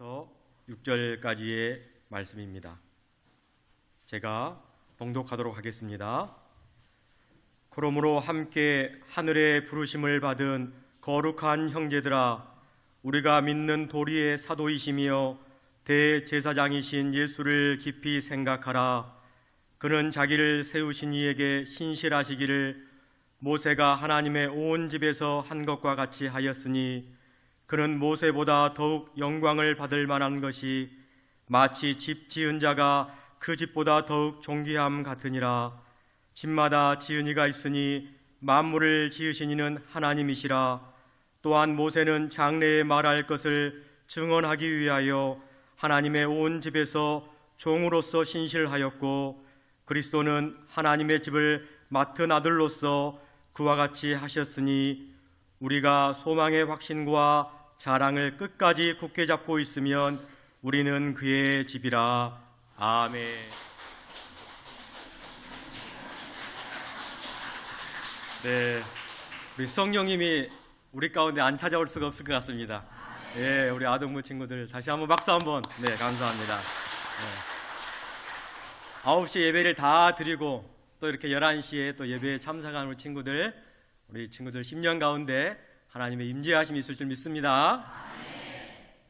1절부터 6절까지의 말씀입니다. 제가 봉독하도록 하겠습니다. 그러므로 함께 하늘의 부르심을 받은 거룩한 형제들아, 우리가 믿는 도리의 사도이시며 대제사장이신 예수를 깊이 생각하라. 그는 자기를 세우신 이에게 신실하시기를 모세가 하나님의 온 집에서 한 것과 같이 하였으니, 그는 모세보다 더욱 영광을 받을 만한 것이 마치 집 지은 자가 그 집보다 더욱 존귀함 같으니라. 집마다 지은 이가 있으니 만물을 지으신 이는 하나님이시라. 또한 모세는 장래에 말할 것을 증언하기 위하여 하나님의 온 집에서 종으로서 신실하였고, 그리스도는 하나님의 집을 맡은 아들로서 그와 같이 하셨으니, 우리가 소망의 확신과 자랑을 끝까지 굳게 잡고 있으면 우리는 그의 집이라. 아멘. 네, 우리 성령님이 우리 가운데 안 찾아올 수가 없을 것 같습니다. 예, 우리 아동부 친구들 다시 한번 박수 한번. 네, 감사합니다. 네. 9시 예배를 다 드리고 또 이렇게 11시에 또 예배에 참석하는 우리 친구들 10년 가운데 하나님의 임재하심이 있을 줄 믿습니다.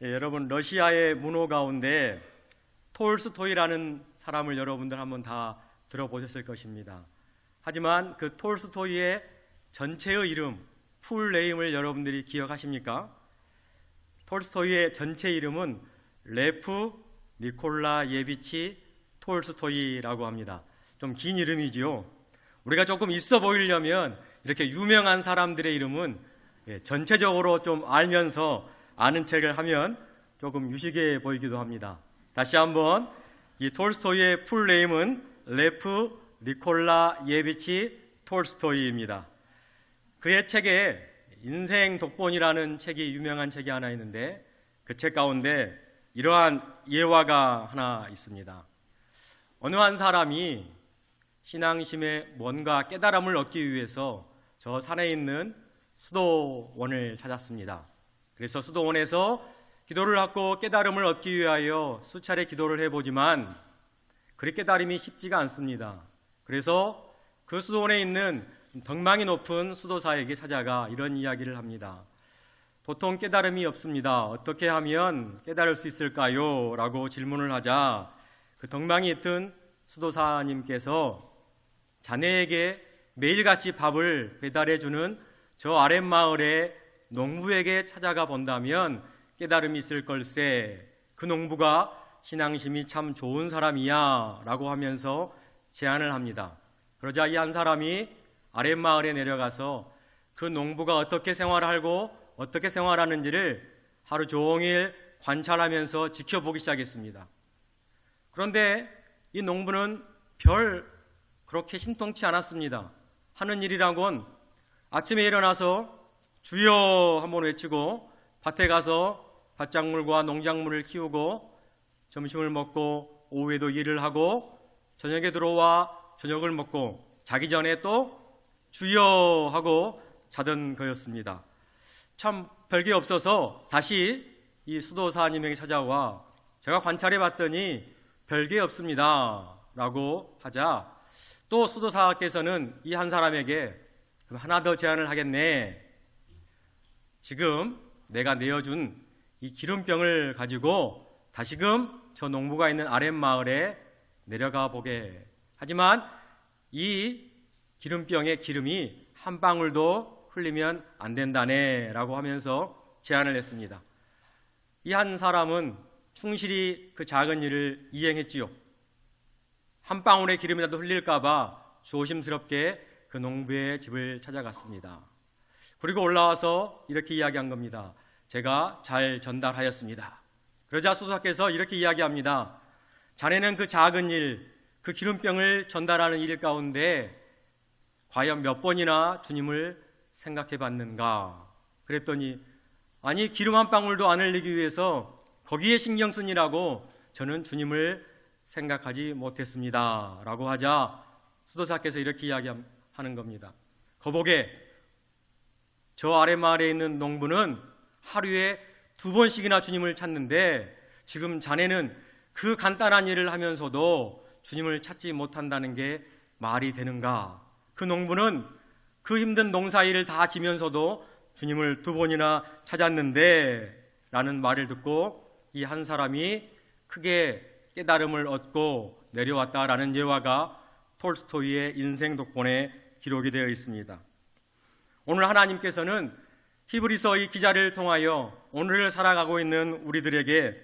예, 여러분, 러시아의 문호 가운데 톨스토이라는 사람을 여러분들 한번 다 들어보셨을 것입니다. 하지만 그 톨스토이의 전체의 이름, 풀네임을 여러분들이 기억하십니까? 톨스토이의 전체 이름은 레프 니콜라예비치 톨스토이라고 합니다. 좀 긴 이름이지요. 우리가 조금 있어 보이려면 이렇게 유명한 사람들의 이름은 전체적으로 좀 알면서 아는 척을 하면 조금 유식해 보이기도 합니다. 다시 한번, 이 톨스토이의 풀네임은 레프 니콜라예비치 톨스토이입니다. 그의 책에 인생 독본이라는 책이 유명한 책이 하나 있는데, 그 책 가운데 이러한 예화가 하나 있습니다. 어느 한 사람이 신앙심에 뭔가 깨달음을 얻기 위해서 저 산에 있는 수도원을 찾았습니다. 그래서 수도원에서 기도를 하고 깨달음을 얻기 위하여 수차례 기도를 해보지만 그리 깨달음이 쉽지가 않습니다. 그래서 그 수도원에 있는 덕망이 높은 수도사에게 찾아가 이런 이야기를 합니다. 도통 깨달음이 없습니다. 어떻게 하면 깨달을 수 있을까요? 라고 질문을 하자 그 덕망이 있던 수도사님께서 자네에게 매일같이 밥을 배달해주는 저 아랫마을의 농부에게 찾아가 본다면 깨달음이 있을 걸세. 그 농부가 신앙심이 참 좋은 사람이야 라고 하면서 제안을 합니다. 그러자 이 한 사람이 아랫마을에 내려가서 그 농부가 어떻게 생활하고 어떻게 생활하는지를 하루 종일 관찰하면서 지켜보기 시작했습니다. 그런데 이 농부는 그렇게 신통치 않았습니다. 하는 일이라곤 아침에 일어나서 주여 한번 외치고 밭에 가서 밭작물과 농작물을 키우고 점심을 먹고 오후에도 일을 하고 저녁에 들어와 저녁을 먹고 자기 전에 또 주여 하고 자던 거였습니다. 참 별게 없어서 다시 이 수도사님에게 찾아와 제가 관찰해 봤더니 별게 없습니다 라고 하자 또 수도사께서는 이 한 사람에게 그럼 하나 더 제안을 하겠네. 지금 내가 내어준 이 기름병을 가지고 다시금 저 농부가 있는 아랫마을에 내려가 보게. 하지만 이 기름병의 기름이 한 방울도 흘리면 안 된다네 라고 하면서 제안을 했습니다. 이 한 사람은 충실히 그 작은 일을 이행했지요. 한 방울의 기름이라도 흘릴까봐 조심스럽게 그 농부의 집을 찾아갔습니다. 그리고 올라와서 이렇게 이야기한 겁니다. 제가 잘 전달하였습니다. 그러자 수도사께서 이렇게 이야기합니다. 자네는 그 작은 일, 그 기름병을 전달하는 일 가운데 과연 몇 번이나 주님을 생각해 봤는가? 그랬더니 아니 기름 한 방울도 안 흘리기 위해서 거기에 신경 쓰니라고 저는 주님을 생각하지 못했습니다 라고 하자 수도사께서 이렇게 이야기하는 겁니다. 거보게 저 아랫마을에 있는 농부는 하루에 2번씩이나 주님을 찾는데 지금 자네는 그 간단한 일을 하면서도 주님을 찾지 못한다는 게 말이 되는가? 그 농부는 그 힘든 농사일을 다 지면서도 주님을 2번이나 찾았는데 라는 말을 듣고 이 한 사람이 크게 깨달음을 얻고 내려왔다라는 예화가 톨스토이의 인생 독본에 기록이 되어 있습니다. 오늘 하나님께서는 히브리서 이 기자를 통하여 오늘을 살아가고 있는 우리들에게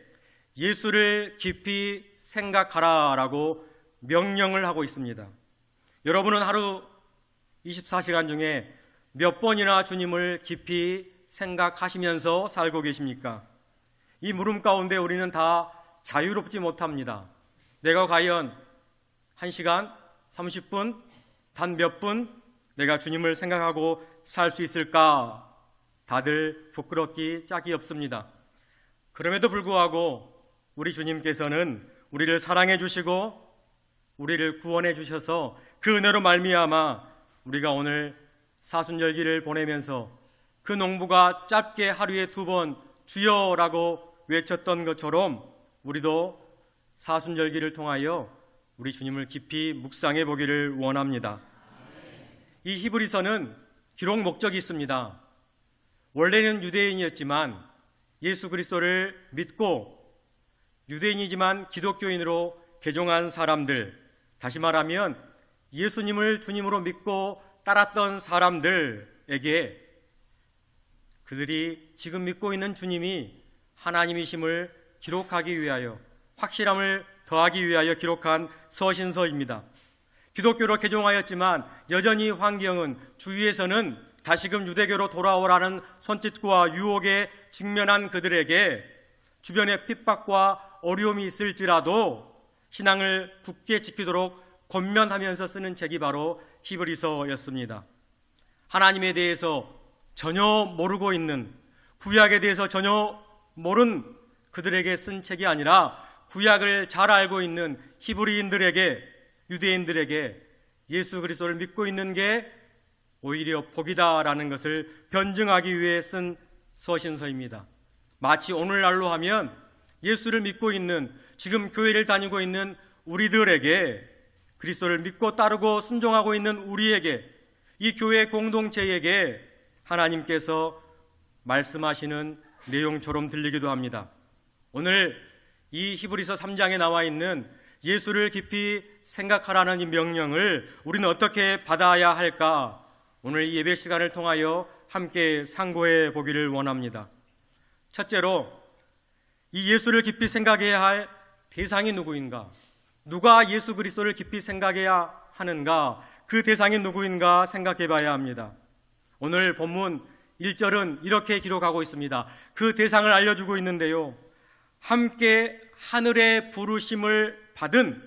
예수를 깊이 생각하라라고 명령을 하고 있습니다. 여러분은 하루 24시간 중에 몇 번이나 주님을 깊이 생각하시면서 살고 계십니까? 이 물음 가운데 우리는 다 자유롭지 못합니다. 내가 과연 1시간, 30분, 단 몇 분 내가 주님을 생각하고 살 수 있을까? 다들 부끄럽기 짝이 없습니다. 그럼에도 불구하고 우리 주님께서는 우리를 사랑해 주시고 우리를 구원해 주셔서 그 은혜로 말미암아 우리가 오늘 사순절기를 보내면서 그 농부가 짧게 하루에 2번 주여라고 외쳤던 것처럼 우리도 사순절기를 통하여 우리 주님을 깊이 묵상해 보기를 원합니다. 이 히브리서는 기록 목적이 있습니다. 원래는 유대인이었지만 예수 그리스도를 믿고 유대인이지만 기독교인으로 개종한 사람들, 다시 말하면 예수님을 주님으로 믿고 따랐던 사람들에게 그들이 지금 믿고 있는 주님이 하나님이심을 기록하기 위하여, 확실함을 더하기 위하여 기록한 서신서입니다. 기독교로 개종하였지만 여전히 환경은 주위에서는 다시금 유대교로 돌아오라는 손짓과 유혹에 직면한 그들에게 주변에 핍박과 어려움이 있을지라도 신앙을 굳게 지키도록 권면하면서 쓰는 책이 바로 히브리서였습니다. 하나님에 대해서 전혀 모르고 있는, 구약에 대해서 전혀 모른 그들에게 쓴 책이 아니라 구약을 잘 알고 있는 히브리인들에게, 유대인들에게 예수 그리스도를 믿고 있는 게 오히려 복이다라는 것을 변증하기 위해 쓴 서신서입니다. 마치 오늘날로 하면 예수를 믿고 있는, 지금 교회를 다니고 있는 우리들에게, 그리스도를 믿고 따르고 순종하고 있는 우리에게, 이 교회 공동체에게 하나님께서 말씀하시는 내용처럼 들리기도 합니다. 오늘 이 히브리서 3장에 나와 있는 예수를 깊이 생각하라는 이 명령을 우리는 어떻게 받아야 할까? 오늘 이 예배 시간을 통하여 함께 상고해 보기를 원합니다. 첫째로, 이 예수를 깊이 생각해야 할 대상이 누구인가? 누가 예수 그리스도를 깊이 생각해야 하는가? 그 대상이 누구인가 생각해 봐야 합니다. 오늘 본문 1절은 이렇게 기록하고 있습니다. 그 대상을 알려주고 있는데요, 함께 하늘의 부르심을 받은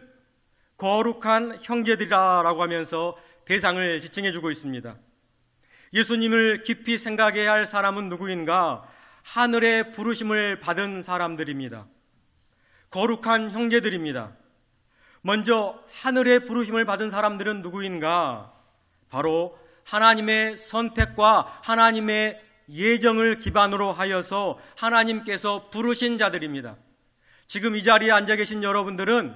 거룩한 형제들이라고 하면서 대상을 지칭해주고 있습니다. 예수님을 깊이 생각해야 할 사람은 누구인가? 하늘의 부르심을 받은 사람들입니다. 거룩한 형제들입니다. 먼저 하늘의 부르심을 받은 사람들은 누구인가? 바로 하나님의 선택과 하나님의 예정을 기반으로 하여서 하나님께서 부르신 자들입니다. 지금 이 자리에 앉아 계신 여러분들은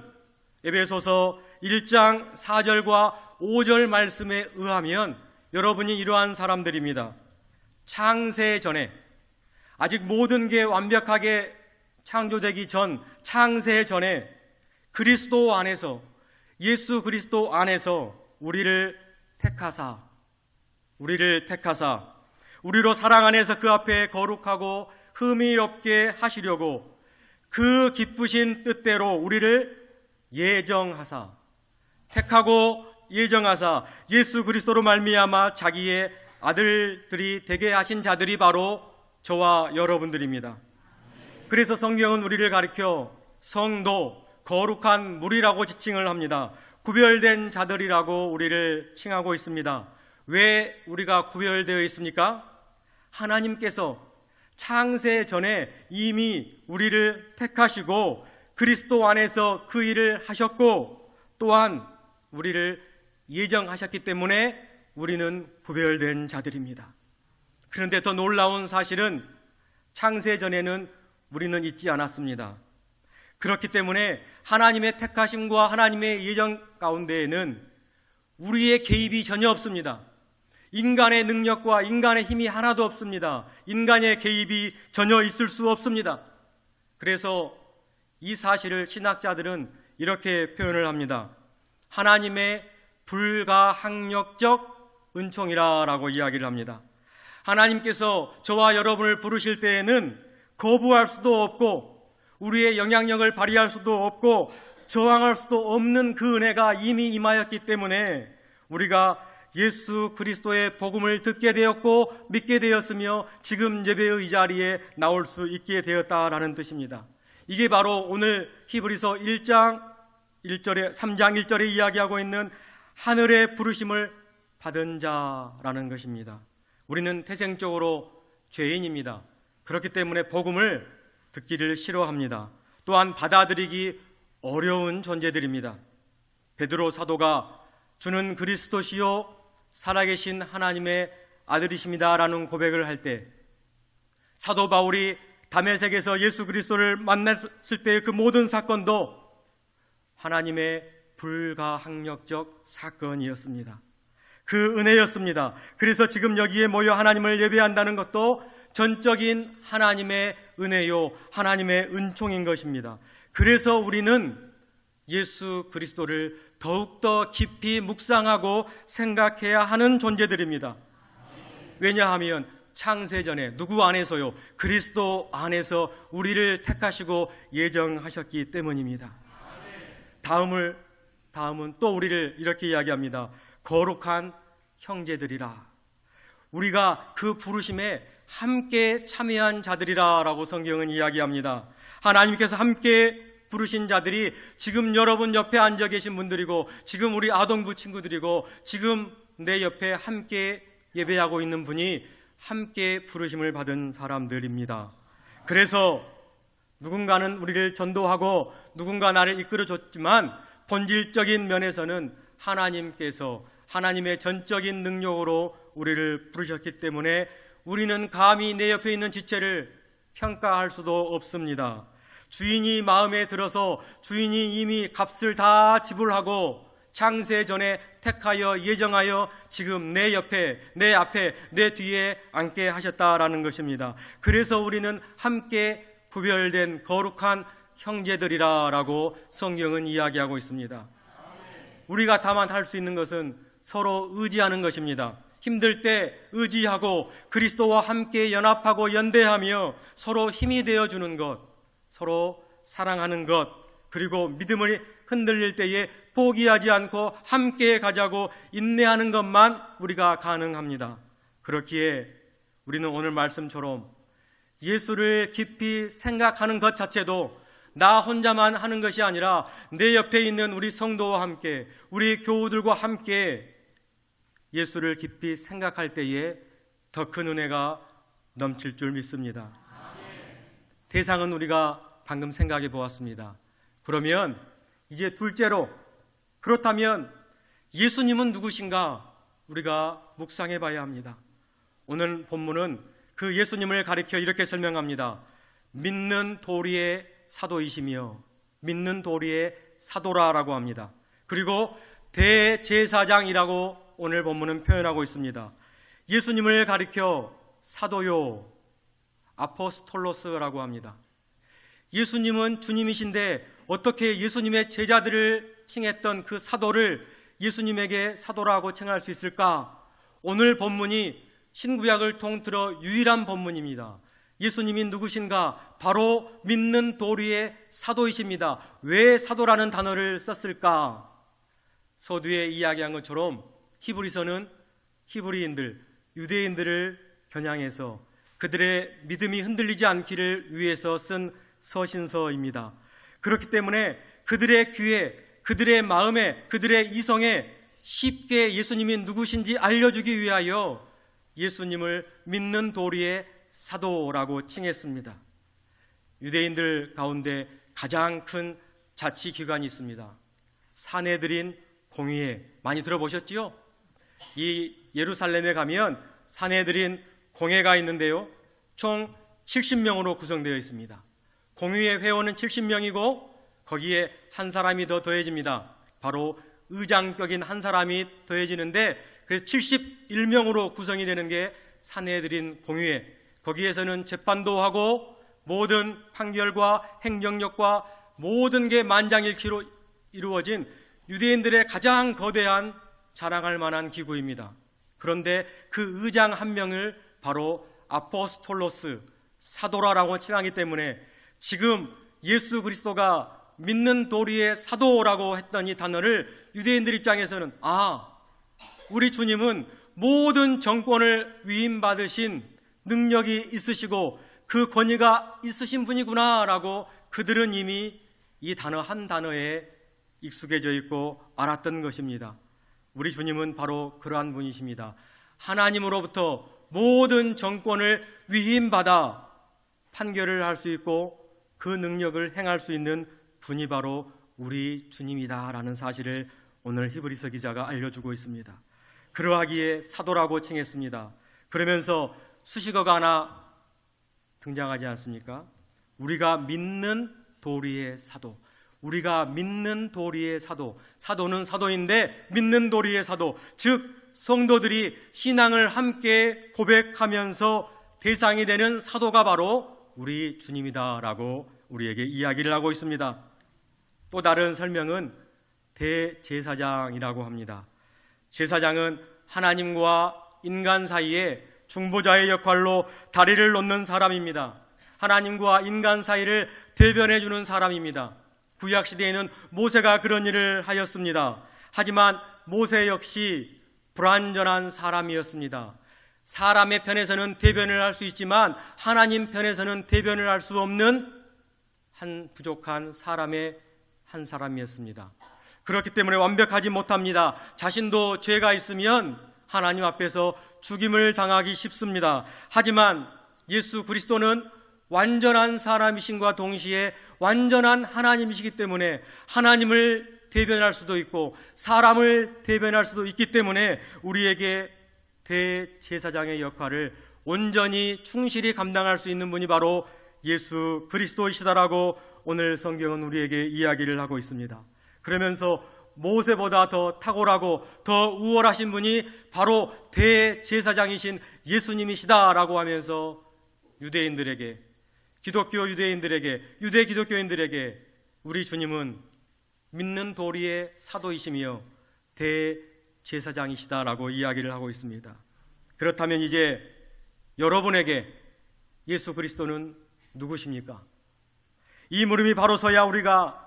에베소서 1장 4절과 5절 말씀에 의하면 여러분이 이러한 사람들입니다. 창세 전에, 아직 모든 게 완벽하게 창조되기 전, 창세 전에 그리스도 안에서, 예수 그리스도 안에서 우리를 택하사 우리로 사랑 안에서 그 앞에 거룩하고 흠이 없게 하시려고 그 기쁘신 뜻대로 우리를 예정하사, 택하고 예정하사 예수 그리스도로 말미암아 자기의 아들들이 되게 하신 자들이 바로 저와 여러분들입니다. 그래서 성경은 우리를 가리켜 성도, 거룩한 무리라고 지칭을 합니다. 구별된 자들이라고 우리를 칭하고 있습니다. 왜 우리가 구별되어 있습니까? 하나님께서 창세 전에 이미 우리를 택하시고 그리스도 안에서 그 일을 하셨고 또한 우리를 예정하셨기 때문에 우리는 구별된 자들입니다. 그런데 더 놀라운 사실은 창세 전에는 우리는 있지 않았습니다. 그렇기 때문에 하나님의 택하심과 하나님의 예정 가운데에는 우리의 개입이 전혀 없습니다. 인간의 능력과 인간의 힘이 하나도 없습니다. 인간의 개입이 전혀 있을 수 없습니다. 그래서 이 사실을 신학자들은 이렇게 표현을 합니다. 하나님의 불가항력적 은총이라고 이야기를 합니다. 하나님께서 저와 여러분을 부르실 때에는 거부할 수도 없고 우리의 영향력을 발휘할 수도 없고 저항할 수도 없는 그 은혜가 이미 임하였기 때문에 우리가 예수 그리스도의 복음을 듣게 되었고 믿게 되었으며 지금 예배의 이 자리에 나올 수 있게 되었다라는 뜻입니다. 이게 바로 오늘 히브리서 3장 1절에 이야기하고 있는 하늘의 부르심을 받은 자라는 것입니다. 우리는 태생적으로 죄인입니다. 그렇기 때문에 복음을 듣기를 싫어합니다. 또한 받아들이기 어려운 존재들입니다. 베드로 사도가 주는 그리스도시요 살아계신 하나님의 아들이십니다라는 고백을 할 때, 사도 바울이 다메섹에서 예수 그리스도를 만났을 때의 그 모든 사건도 하나님의 불가항력적 사건이었습니다. 그 은혜였습니다. 그래서 지금 여기에 모여 하나님을 예배한다는 것도 전적인 하나님의 은혜요, 하나님의 은총인 것입니다. 그래서 우리는 예수 그리스도를 더욱더 깊이 묵상하고 생각해야 하는 존재들입니다. 왜냐하면 창세전에 누구 안에서요? 그리스도 안에서 우리를 택하시고 예정하셨기 때문입니다. 다음은 또 우리를 이렇게 이야기합니다. 거룩한 형제들이라. 우리가 그 부르심에 함께 참여한 자들이라 라고 성경은 이야기합니다. 하나님께서 함께 부르신 자들이 지금 여러분 옆에 앉아 계신 분들이고 지금 우리 아동부 친구들이고 지금 내 옆에 함께 예배하고 있는 분이 함께 부르심을 받은 사람들입니다. 그래서 누군가는 우리를 전도하고 누군가 나를 이끌어줬지만 본질적인 면에서는 하나님께서 하나님의 전적인 능력으로 우리를 부르셨기 때문에 우리는 감히 내 옆에 있는 지체를 평가할 수도 없습니다. 주인이 마음에 들어서 주인이 이미 값을 다 지불하고 창세전에 택하여 예정하여 지금 내 옆에, 내 앞에, 내 뒤에 앉게 하셨다라는 것입니다. 그래서 우리는 함께 구별된 거룩한 형제들이라고 성경은 이야기하고 있습니다. 우리가 다만 할 수 있는 것은 서로 의지하는 것입니다. 힘들 때 의지하고 그리스도와 함께 연합하고 연대하며 서로 힘이 되어주는 것, 서로 사랑하는 것, 그리고 믿음을 흔들릴 때에 포기하지 않고 함께 가자고 인내하는 것만 우리가 가능합니다. 그렇기에 우리는 오늘 말씀처럼 예수를 깊이 생각하는 것 자체도 나 혼자만 하는 것이 아니라 내 옆에 있는 우리 성도와 함께, 우리 교우들과 함께 예수를 깊이 생각할 때에 더 큰 은혜가 넘칠 줄 믿습니다. 대상은 우리가 방금 생각해 보았습니다. 그러면 이제 둘째로, 그렇다면 예수님은 누구신가 우리가 묵상해 봐야 합니다. 오늘 본문은 그 예수님을 가리켜 이렇게 설명합니다. 믿는 도리의 사도이시며, 믿는 도리의 사도라라고 합니다. 그리고 대제사장이라고 오늘 본문은 표현하고 있습니다. 예수님을 가리켜 사도요, 아포스톨로스라고 합니다. 예수님은 주님이신데 어떻게 예수님의 제자들을 칭했던 그 사도를 예수님에게 사도라고 칭할 수 있을까? 오늘 본문이 신구약을 통틀어 유일한 본문입니다. 예수님이 누구신가? 바로 믿는 도리의 사도이십니다. 왜 사도라는 단어를 썼을까? 서두에 이야기한 것처럼 히브리서는 히브리인들, 유대인들을 겨냥해서 그들의 믿음이 흔들리지 않기를 위해서 쓴 서신서입니다. 그렇기 때문에 그들의 귀에, 그들의 마음에, 그들의 이성에 쉽게 예수님이 누구신지 알려주기 위하여 예수님을 믿는 도리의 사도라고 칭했습니다. 유대인들 가운데 가장 큰 자치기관이 있습니다. 사내들인 공의회, 많이 들어보셨지요? 이 예루살렘에 가면 사내들인 공회가 있는데요, 총 70명으로 구성되어 있습니다. 공의회 회원은 70명이고 거기에 한 사람이 더 더해집니다. 바로 의장격인 한 사람이 더해지는데, 그래서 71명으로 구성이 되는 게 산헤드린 공의회. 거기에서는 재판도 하고 모든 판결과 행정력과 모든 게 만장일치로 이루어진 유대인들의 가장 거대한 자랑할 만한 기구입니다. 그런데 그 의장 한 명을 바로 아포스톨로스, 사도라고 칭하기 때문에 지금 예수 그리스도가 믿는 도리의 사도라고 했던 이 단어를 유대인들 입장에서는 우리 주님은 모든 정권을 위임받으신 능력이 있으시고 그 권위가 있으신 분이구나 라고 그들은 이미 이 단어 한 단어에 익숙해져 있고 알았던 것입니다. 우리 주님은 바로 그러한 분이십니다. 하나님으로부터 모든 정권을 위임받아 판결을 할 수 있고 그 능력을 행할 수 있는 분이 바로 우리 주님이다라는 사실을 오늘 히브리서 기자가 알려주고 있습니다. 그러하기에 사도라고 칭했습니다. 그러면서 수식어가 하나 등장하지 않습니까? 우리가 믿는 도리의 사도. 우리가 믿는 도리의 사도. 사도는 사도인데 믿는 도리의 사도. 즉 성도들이 신앙을 함께 고백하면서 대상이 되는 사도가 바로 우리 주님이다라고 우리에게 이야기를 하고 있습니다. 또 다른 설명은 대제사장이라고 합니다. 제사장은 하나님과 인간 사이에 중보자의 역할로 다리를 놓는 사람입니다. 하나님과 인간 사이를 대변해 주는 사람입니다. 구약 시대에는 모세가 그런 일을 하였습니다. 하지만 모세 역시 불완전한 사람이었습니다. 사람의 편에서는 대변을 할 수 있지만 하나님 편에서는 대변을 할 수 없는 한 부족한 사람의 한 사람이었습니다. 그렇기 때문에 완벽하지 못합니다. 자신도 죄가 있으면 하나님 앞에서 죽임을 당하기 쉽습니다. 하지만 예수 그리스도는 완전한 사람이신과 동시에 완전한 하나님이시기 때문에 하나님을 대변할 수도 있고 사람을 대변할 수도 있기 때문에 우리에게 대제사장의 역할을 온전히 충실히 감당할 수 있는 분이 바로 예수 그리스도이시다라고 오늘 성경은 우리에게 이야기를 하고 있습니다. 그러면서 모세보다 더 탁월하고 더 우월하신 분이 바로 대제사장이신 예수님이시다라고 하면서 유대인들에게, 기독교 유대인들에게, 유대 기독교인들에게 우리 주님은 믿는 도리의 사도이시며 대제사장이시다라고 이야기를 하고 있습니다. 그렇다면 이제 여러분에게 예수 그리스도는 누구십니까? 이 물음이 바로 서야 우리가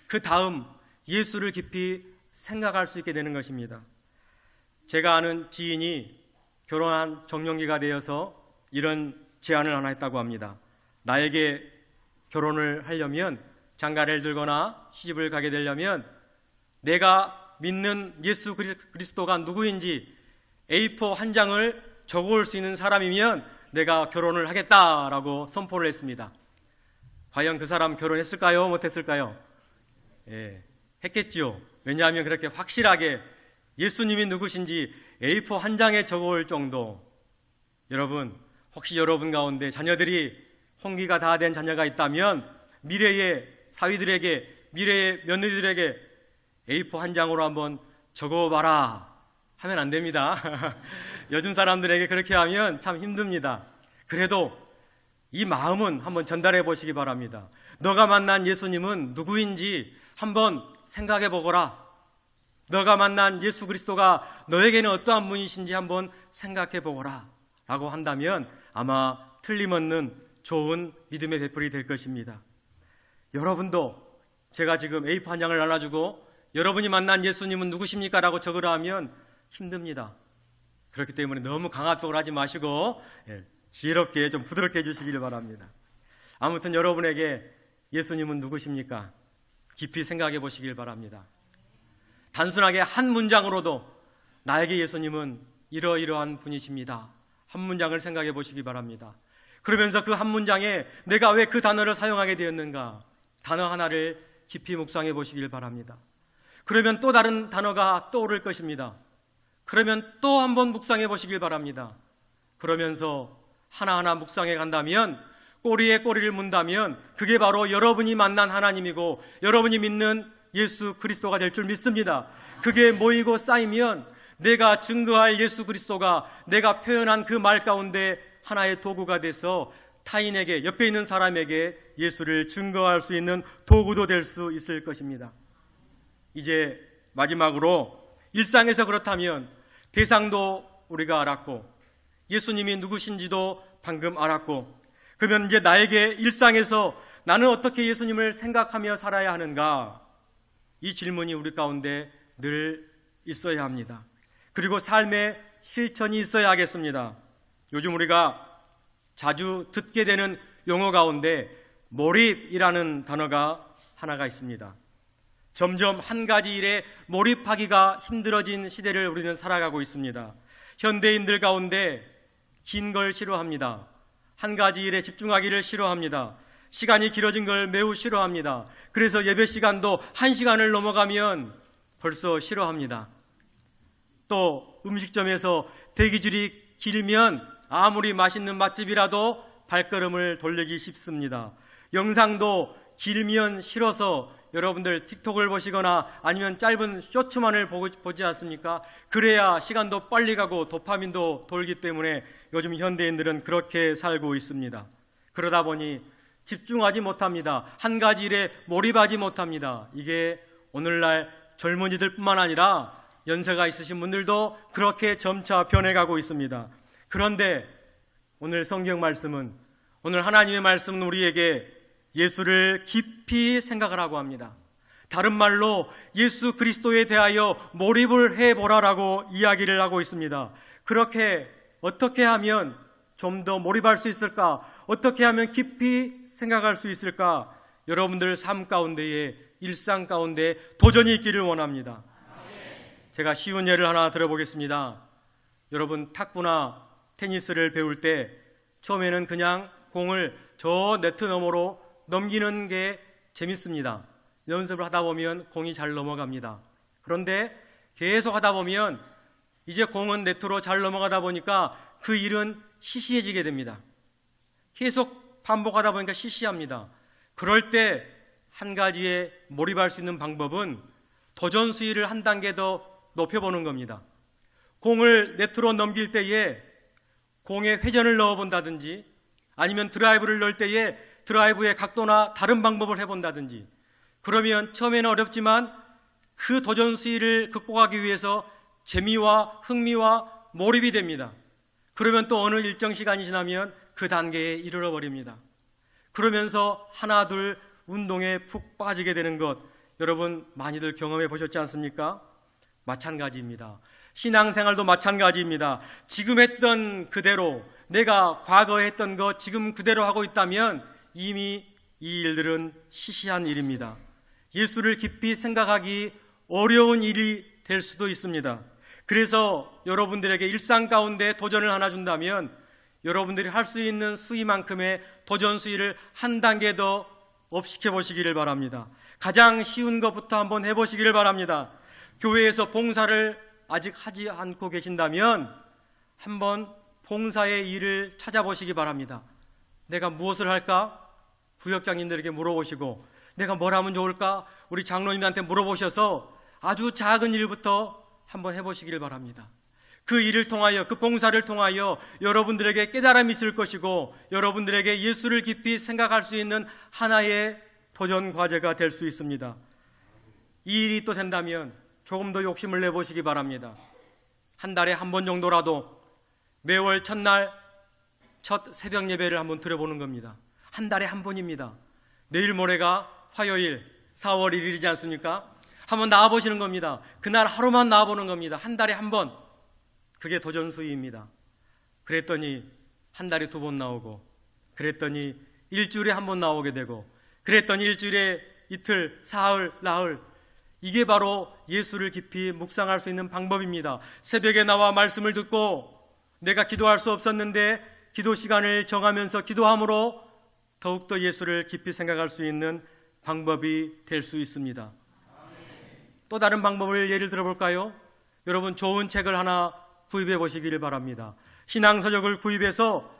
그 다음 예수를 깊이 생각할 수 있게 되는 것입니다. 제가 아는 지인이 결혼한 정년기가 되어서 이런 제안을 하나 했다고 합니다. 나에게 결혼을 하려면, 장가를 들거나 시집을 가게 되려면 내가 믿는 예수 그리스도가 누구인지 A4 한 장을 적어올 수 있는 사람이면 내가 결혼을 하겠다라고 선포를 했습니다. 과연 그 사람 결혼했을까요? 못했을까요? 했겠지요. 왜냐하면 그렇게 확실하게 예수님이 누구신지 A4 한 장에 적어올 정도. 여러분, 혹시 여러분 가운데 자녀들이 홍기가 다 된 자녀가 있다면 미래의 사위들에게, 미래의 며느리들에게 A4 한 장으로 한번 적어봐라 하면 안 됩니다. 요즘 사람들에게 그렇게 하면 참 힘듭니다. 그래도 이 마음은 한번 전달해 보시기 바랍니다. 너가 만난 예수님은 누구인지 한번 생각해 보거라. 너가 만난 예수 그리스도가 너에게는 어떠한 분이신지 한번 생각해 보거라 라고 한다면 아마 틀림없는 좋은 믿음의 베풀이 될 것입니다. 여러분도 제가 지금 A4 한 장을 나눠주고 여러분이 만난 예수님은 누구십니까? 라고 적으라 하면 힘듭니다. 그렇기 때문에 너무 강압적으로 하지 마시고 지혜롭게 좀 부드럽게 해주시기를 바랍니다. 아무튼 여러분에게 예수님은 누구십니까? 깊이 생각해 보시길 바랍니다. 단순하게 한 문장으로도 나에게 예수님은 이러이러한 분이십니다. 한 문장을 생각해 보시기 바랍니다. 그러면서 그 한 문장에 내가 왜 그 단어를 사용하게 되었는가? 단어 하나를 깊이 묵상해 보시길 바랍니다. 그러면 또 다른 단어가 떠오를 것입니다. 그러면 또 한번 묵상해 보시길 바랍니다. 그러면서 하나하나 묵상해 간다면 꼬리에 꼬리를 문다면 그게 바로 여러분이 만난 하나님이고 여러분이 믿는 예수 그리스도가 될 줄 믿습니다. 그게 모이고 쌓이면 내가 증거할 예수 그리스도가 내가 표현한 그 말 가운데 하나의 도구가 돼서 타인에게, 옆에 있는 사람에게 예수를 증거할 수 있는 도구도 될 수 있을 것입니다. 이제 마지막으로 일상에서 그렇다면 대상도 우리가 알았고 예수님이 누구신지도 방금 알았고, 그러면 이제 나에게 일상에서 나는 어떻게 예수님을 생각하며 살아야 하는가? 이 질문이 우리 가운데 늘 있어야 합니다. 그리고 삶의 실천이 있어야 하겠습니다. 요즘 우리가 자주 듣게 되는 용어 가운데 몰입이라는 단어가 하나가 있습니다. 점점 한 가지 일에 몰입하기가 힘들어진 시대를 우리는 살아가고 있습니다. 현대인들 가운데 긴 걸 싫어합니다. 한 가지 일에 집중하기를 싫어합니다. 시간이 길어진 걸 매우 싫어합니다. 그래서 예배 시간도 1시간을 넘어가면 벌써 싫어합니다. 또 음식점에서 대기줄이 길면 아무리 맛있는 맛집이라도 발걸음을 돌리기 쉽습니다. 영상도 길면 싫어서 여러분들 틱톡을 보시거나 아니면 짧은 쇼츠만을 보지 않습니까? 그래야 시간도 빨리 가고 도파민도 돌기 때문에 요즘 현대인들은 그렇게 살고 있습니다. 그러다 보니 집중하지 못합니다. 한 가지 일에 몰입하지 못합니다. 이게 오늘날 젊은이들 뿐만 아니라 연세가 있으신 분들도 그렇게 점차 변해가고 있습니다. 그런데 오늘 성경 말씀은, 오늘 하나님의 말씀은 우리에게 예수를 깊이 생각을 하고 합니다. 다른 말로 예수 그리스도에 대하여 몰입을 해보라라고 이야기를 하고 있습니다. 그렇게 어떻게 하면 좀 더 몰입할 수 있을까? 어떻게 하면 깊이 생각할 수 있을까? 여러분들 삶 가운데에, 일상 가운데 도전이 있기를 원합니다. 제가 쉬운 예를 하나 들어보겠습니다. 여러분 탁구나 테니스를 배울 때 처음에는 그냥 공을 저 네트 너머로 넘기는 게 재밌습니다. 연습을 하다 보면 공이 잘 넘어갑니다. 그런데 계속 하다 보면 이제 공은 네트로 잘 넘어가다 보니까 그 일은 시시해지게 됩니다. 계속 반복하다 보니까 시시합니다. 그럴 때 한 가지에 몰입할 수 있는 방법은 도전 수위를 한 단계 더 높여보는 겁니다. 공을 네트로 넘길 때에 공에 회전을 넣어본다든지 아니면 드라이브를 넣을 때에 드라이브의 각도나 다른 방법을 해본다든지, 그러면 처음에는 어렵지만 그 도전 수위를 극복하기 위해서 재미와 흥미와 몰입이 됩니다. 그러면 또 어느 일정 시간이 지나면 그 단계에 이르러 버립니다. 그러면서 하나 둘 운동에 푹 빠지게 되는 것, 여러분 많이들 경험해 보셨지 않습니까? 마찬가지입니다. 신앙생활도 마찬가지입니다. 지금 했던 그대로, 내가 과거에 했던 것 지금 그대로 하고 있다면 이미 이 일들은 시시한 일입니다. 예수를 깊이 생각하기 어려운 일이 될 수도 있습니다. 그래서 여러분들에게 일상 가운데 도전을 하나 준다면 여러분들이 할 수 있는 수위만큼의 도전 수위를 한 단계 더 업시켜 보시기를 바랍니다. 가장 쉬운 것부터 한번 해보시기를 바랍니다. 교회에서 봉사를 아직 하지 않고 계신다면 한번 봉사의 일을 찾아보시기 바랍니다. 내가 무엇을 할까? 부역장님들에게 물어보시고, 내가 뭘 하면 좋을까? 우리 장로님한테 물어보셔서 아주 작은 일부터 한번 해보시기를 바랍니다. 그 일을 통하여, 그 봉사를 통하여 여러분들에게 깨달음이 있을 것이고 여러분들에게 예수를 깊이 생각할 수 있는 하나의 도전 과제가 될 수 있습니다. 이 일이 또 된다면 조금 더 욕심을 내보시기 바랍니다. 한 달에 한 번 정도라도 매월 첫날 첫 새벽 예배를 한번 드려보는 겁니다. 한 달에 한 번입니다. 내일 모레가 화요일 4월 1일이지 않습니까? 한번 나와보시는 겁니다. 그날 하루만 나와보는 겁니다. 한 달에 한 번. 그게 도전수위입니다. 그랬더니 한 달에 2번 나오고, 그랬더니 일주일에 한 번 나오게 되고, 그랬더니 일주일에 이틀, 사흘, 나흘. 이게 바로 예수를 깊이 묵상할 수 있는 방법입니다. 새벽에 나와 말씀을 듣고 내가 기도할 수 없었는데 기도 시간을 정하면서 기도함으로 더욱더 예수를 깊이 생각할 수 있는 방법이 될 수 있습니다. 또 다른 방법을 예를 들어볼까요? 여러분 좋은 책을 하나 구입해 보시기를 바랍니다. 신앙서적을 구입해서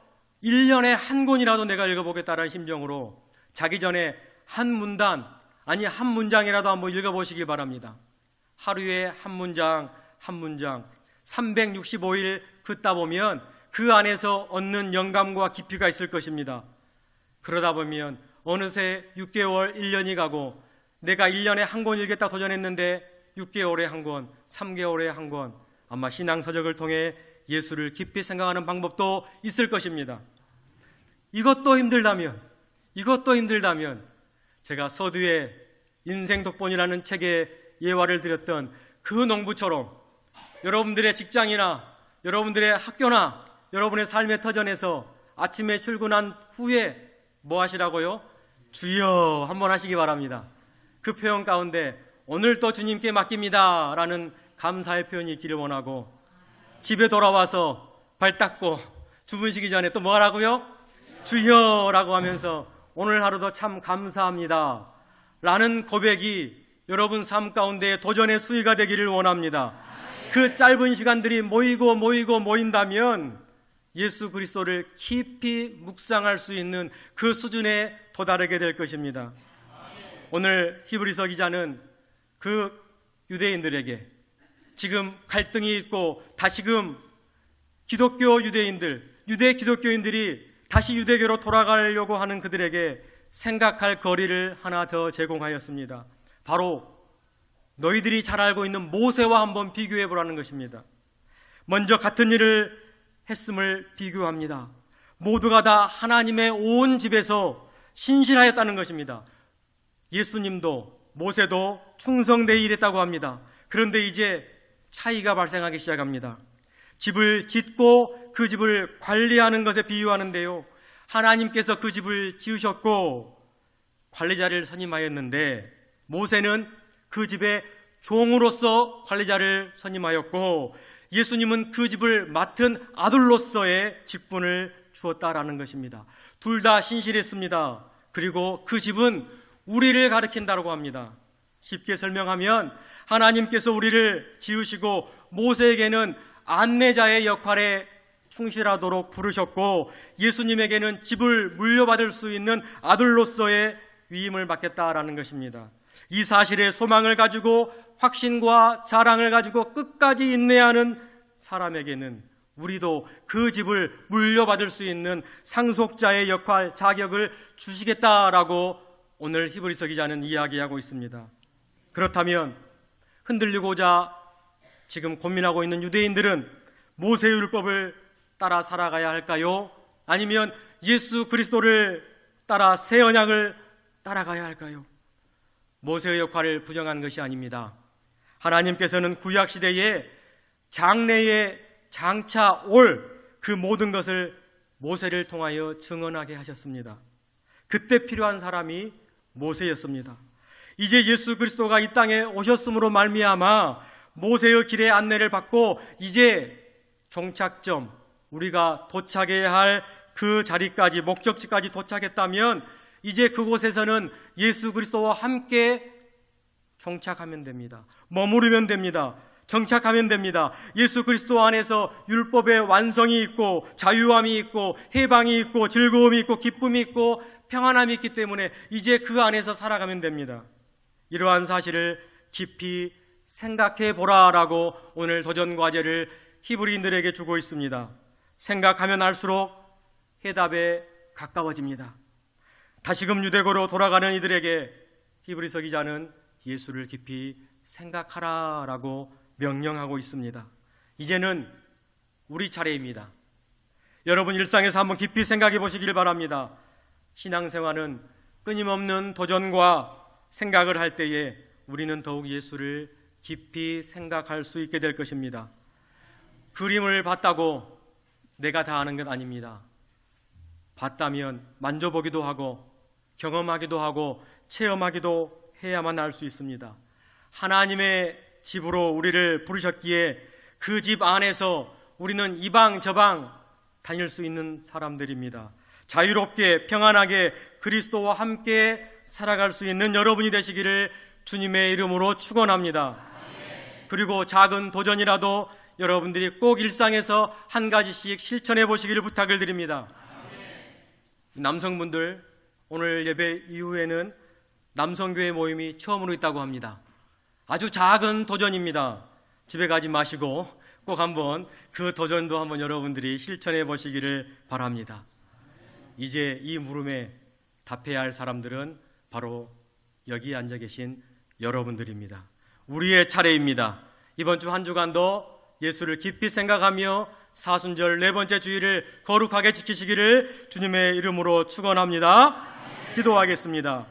1년에 한 권이라도 내가 읽어보겠다라는 심정으로 자기 전에 한 문단, 아니 한 문장이라도 한번 읽어보시기 바랍니다. 하루에 한 문장, 한 문장 365일 긋다 보면 그 안에서 얻는 영감과 깊이가 있을 것입니다. 그러다 보면 어느새 6개월, 1년이 가고 내가 1년에 한 권 읽겠다 도전했는데 6개월에 한 권, 3개월에 한 권, 아마 신앙서적을 통해 예수를 깊이 생각하는 방법도 있을 것입니다. 이것도 힘들다면 제가 서두에 인생 독본이라는 책에 예화를 드렸던 그 농부처럼 여러분들의 직장이나 여러분들의 학교나 여러분의 삶의 터전에서 아침에 출근한 후에 뭐 하시라고요? 주여 한번 하시기 바랍니다. 그 표현 가운데 오늘 또 주님께 맡깁니다 라는 감사의 표현이 있기를 원하고, 집에 돌아와서 발 닦고 주무시기 전에 또 뭐 하라고요? 주여 라고 하면서 오늘 하루도 참 감사합니다 라는 고백이 여러분 삶 가운데 도전의 수위가 되기를 원합니다. 그 짧은 시간들이 모인다면 예수 그리스도를 깊이 묵상할 수 있는 그 수준에 도달하게 될 것입니다. 오늘 히브리서 기자는 그 유대인들에게 지금 갈등이 있고 다시금 기독교 유대인들, 유대 기독교인들이 다시 유대교로 돌아가려고 하는 그들에게 생각할 거리를 하나 더 제공하였습니다. 바로 너희들이 잘 알고 있는 모세와 한번 비교해 보라는 것입니다. 먼저 같은 일을 했음을 비교합니다. 모두가 다 하나님의 온 집에서 신실하였다는 것입니다. 예수님도 모세도 충성되이 일했다고 합니다. 그런데 이제 차이가 발생하기 시작합니다. 집을 짓고 그 집을 관리하는 것에 비유하는데요, 하나님께서 그 집을 지으셨고 관리자를 선임하였는데 모세는 그 집의 종으로서 관리자를 선임하였고 예수님은 그 집을 맡은 아들로서의 직분을 주었다라는 것입니다. 둘 다 신실했습니다. 그리고 그 집은 우리를 가리킨다고 합니다. 쉽게 설명하면 하나님께서 우리를 지으시고 모세에게는 안내자의 역할에 충실하도록 부르셨고 예수님에게는 집을 물려받을 수 있는 아들로서의 위임을 맡겼다라는 것입니다. 이 사실에 소망을 가지고 확신과 자랑을 가지고 끝까지 인내하는 사람에게는 우리도 그 집을 물려받을 수 있는 상속자의 역할, 자격을 주시겠다라고 오늘 히브리서 기자는 이야기하고 있습니다. 그렇다면 흔들리고자 지금 고민하고 있는 유대인들은 모세의 율법을 따라 살아가야 할까요? 아니면 예수 그리스도를 따라 새 언약을 따라가야 할까요? 모세의 역할을 부정한 것이 아닙니다. 하나님께서는 구약 시대에 장래에 장차 올 그 모든 것을 모세를 통하여 증언하게 하셨습니다. 그때 필요한 사람이 모세였습니다. 이제 예수 그리스도가 이 땅에 오셨음으로 말미암아 모세의 길의 안내를 받고 이제 종착점, 우리가 도착해야 할 그 자리까지, 목적지까지 도착했다면 이제 그곳에서는 예수 그리스도와 함께 정착하면 됩니다. 머무르면 됩니다. 정착하면 됩니다. 예수 그리스도 안에서 율법의 완성이 있고 자유함이 있고 해방이 있고 즐거움이 있고 기쁨이 있고 평안함이 있기 때문에 이제 그 안에서 살아가면 됩니다. 이러한 사실을 깊이 생각해 보라라고 오늘 도전 과제를 히브리인들에게 주고 있습니다. 생각하면 할수록 해답에 가까워집니다. 다시금 유대교로 돌아가는 이들에게 히브리서 기자는 예수를 깊이 생각하라라고 명령하고 있습니다. 이제는 우리 차례입니다. 여러분 일상에서 한번 깊이 생각해 보시길 바랍니다. 신앙생활은 끊임없는 도전과 생각을 할 때에 우리는 더욱 예수를 깊이 생각할 수 있게 될 것입니다. 그림을 봤다고 내가 다 아는 것 아닙니다. 봤다면 만져보기도 하고 경험하기도 하고 체험하기도 해야만 알 수 있습니다. 하나님의 집으로 우리를 부르셨기에 그 집 안에서 우리는 이방 저방 다닐 수 있는 사람들입니다. 자유롭게 평안하게 그리스도와 함께 살아갈 수 있는 여러분이 되시기를 주님의 이름으로 축원합니다. 그리고 작은 도전이라도 여러분들이 꼭 일상에서 한 가지씩 실천해 보시기를 부탁을 드립니다. 남성분들 오늘 예배 이후에는 남성교회 모임이 처음으로 있다고 합니다. 아주 작은 도전입니다. 집에 가지 마시고 꼭 한번 그 도전도 한번 여러분들이 실천해 보시기를 바랍니다. 이제 이 물음에 답해야 할 사람들은 바로 여기 앉아 계신 여러분들입니다. 우리의 차례입니다. 이번 주 한 주간도 예수를 깊이 생각하며 사순절 네 번째 주일을 거룩하게 지키시기를 주님의 이름으로 축원합니다. 기도하겠습니다.